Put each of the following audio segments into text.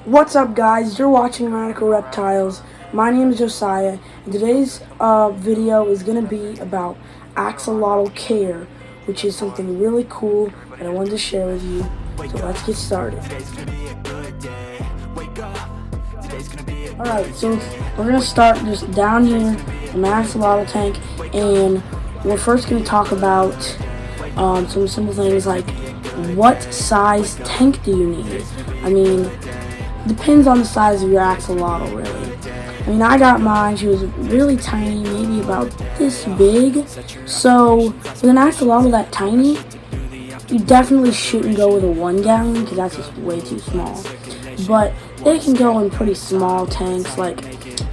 What's up, guys? You're watching Radical Reptiles. My name is Josiah, and today's video is going to be about axolotl care, which is something really cool that I wanted to share with you. So let's get started. Alright, so we're going to start just down here in my axolotl tank, and we're first going to talk about some simple things like what size tank do you need? I mean, depends on the size of your axolotl, really. I mean, I got mine. She was really tiny, maybe about this big. So, with an axolotl that tiny, you definitely shouldn't go with a 1 gallon because that's just way too small. But they can go in pretty small tanks, like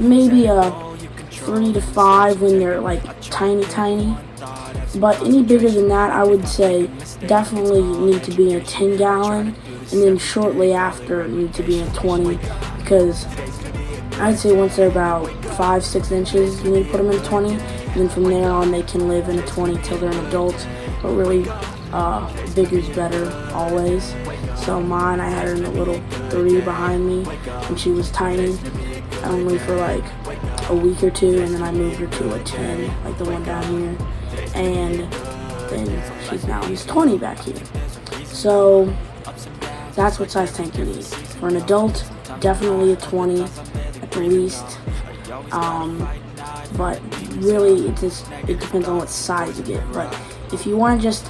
maybe a 3 to 5 when they're like tiny. But any bigger than that, I would say definitely need to be in a 10 gallon. And then shortly after need to be in a 20, because I'd say once they're about 5-6 inches, you need to put them in a 20, and then from there on they can live in a 20 till they're an adult. But really, bigger's better always. So mine, I had her in a little 3 behind me, and she was tiny, only for like a week or 2, and then I moved her to a 10, like the one down here, and then she's now in this 20 back here. So that's what size tank you need. For an adult, definitely a 20 at the least. But really, it depends on what size you get. But if you want to just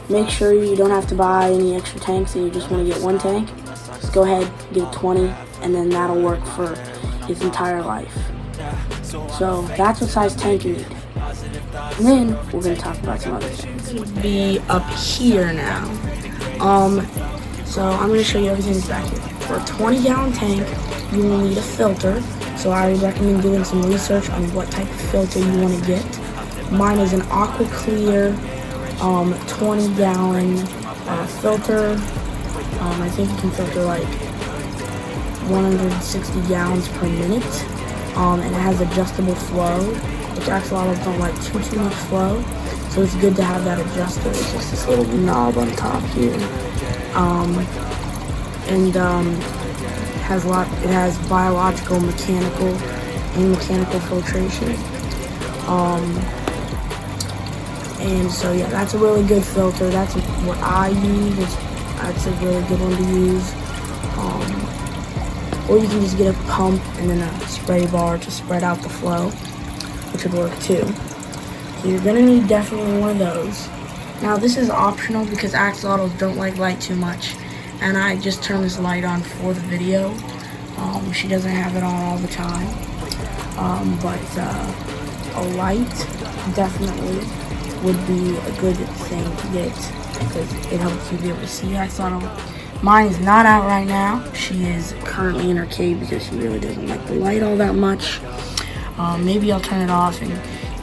make sure you don't have to buy any extra tanks and you just want to get one tank, just go ahead, get a 20, and then that'll work for his entire life. So that's what size tank you need. And then we're going to talk about some other things. It would be up here now. So I'm going to show you everything that's back here. For a 20-gallon tank, you will need a filter. So I would recommend doing some research on what type of filter you want to get. Mine is an aqua clear 20-gallon filter. I think you can filter like 160 gallons per minute. And it has adjustable flow, which axolotls don't like too much flow. So it's good to have that adjuster. It's just this little knob on top here. It has biological, mechanical, and mechanical filtration. And so yeah, that's a really good filter. That's what I use. That's a really good one to use. Or you can just get a pump and then a spray bar to spread out the flow, which would work too. So you're gonna need definitely one of those. Now this is optional because axolotls don't like light too much, and I just turned this light on for the video. She doesn't have it on all the time, but a light definitely would be a good thing to get because it helps you be able to see axolotl. Mine is not out right now. She is currently in her cave because she really doesn't like the light all that much. Maybe I'll turn it off and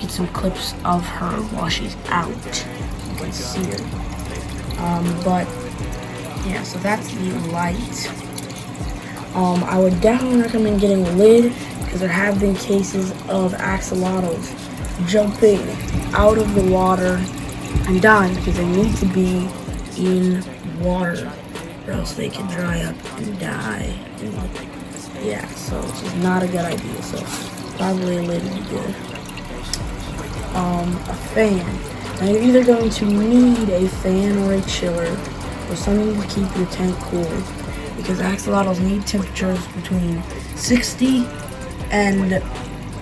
get some clips of her while she's out. You can see her. But yeah, so that's the light. I would definitely recommend getting a lid because there have been cases of axolotls jumping out of the water and dying because they need to be in water or else they can dry up and die. And yeah, so it's just not a good idea. So probably a lid would be good. A fan. Now you're either going to need a fan or a chiller or something to keep your tank cool because axolotls need temperatures between 60 and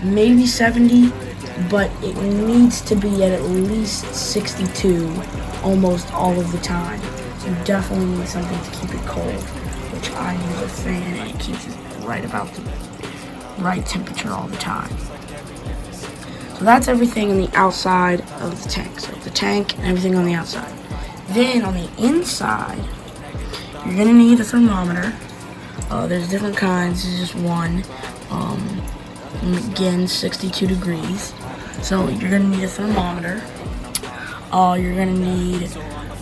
maybe 70, but it needs to be at least 62 almost all of the time. So you definitely need something to keep it cold, which I use a fan and it keeps it right about the right temperature all the time. So that's everything on the outside of the tank. So the tank and everything on the outside. Then on the inside, you're gonna need a thermometer. There's different kinds. This is just one. Again, 62 degrees. So you're gonna need a thermometer. You're gonna need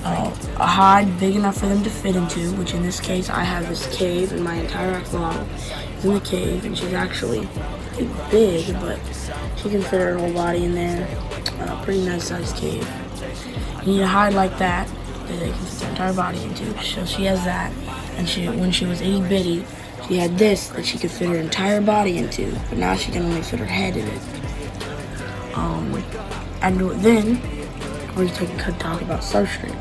a hide big enough for them to fit into, which in this case I have this cave, and my entire axolotl is in the cave, and she's actually big, but she can fit her whole body in there. Pretty nice sized cave. You need a hide like that they can fit her entire body into. So she has that, and when she was itty bitty, she She had this that she could fit her entire body into, but now she can only fit her head in it. And then we're going to talk about substrate.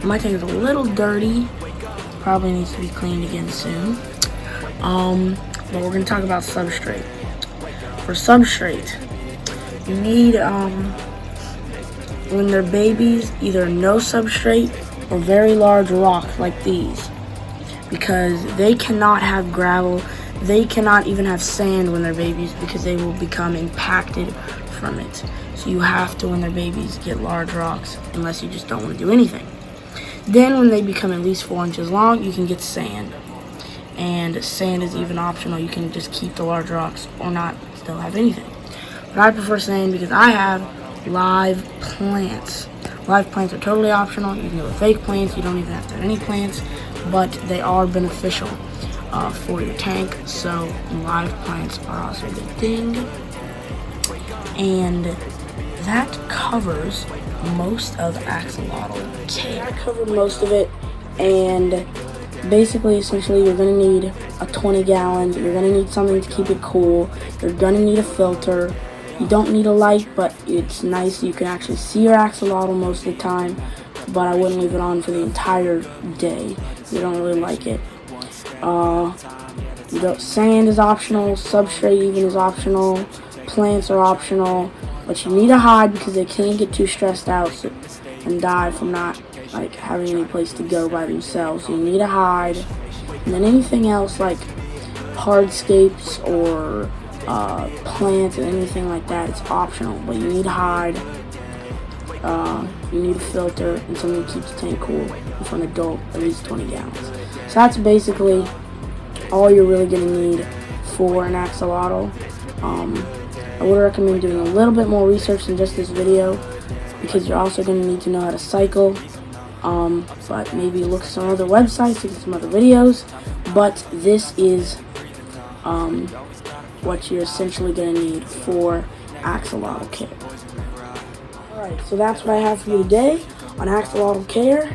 My tank is a little dirty, probably needs to be cleaned again soon. But we're going to talk about substrate. For substrate, you need, when they're babies, either no substrate or very large rocks like these, because they cannot have gravel, they cannot even have sand when they're babies because they will become impacted from it. So you have to, when they're babies, get large rocks unless you just don't want to do anything. Then when they become at least 4 inches long, you can get sand. And sand is even optional. You can just keep the large rocks or not still have anything. But I prefer sand because I have live plants. Live plants are totally optional. You can go with fake plants. You don't even have to have any plants, but they are beneficial for your tank. So live plants are also a good thing. And that covers most of axolotl care. I covered most of it, and basically, essentially, you're going to need a 20-gallon. You're going to need something to keep it cool. You're going to need a filter. You don't need a light, but it's nice. You can actually see your axolotl most of the time, but I wouldn't leave it on for the entire day. You don't really like it. Sand is optional. Substrate even is optional. Plants are optional, but you need a hide because they can't get too stressed out and die from not having any place to go by themselves. So you need a hide, and then anything else like hardscapes or plants and anything like that, it's optional. But you need a hide, you need a filter, and something that keeps the tank cool for an adult, at least 20 gallons. So that's basically all you're really going to need for an axolotl. I would recommend doing a little bit more research than just this video, because you're also going to need to know how to cycle. But maybe look at some other websites, look at some other videos. But this is what you're essentially going to need for axolotl care. Alright, so that's what I have for you today on axolotl care,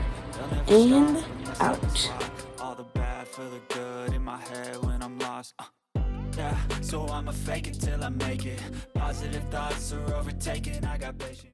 and out. All the bad for the good in my head when I'm lost. Yeah, so I'ma fake it till I make it. Positive thoughts are overtaken, I got patience.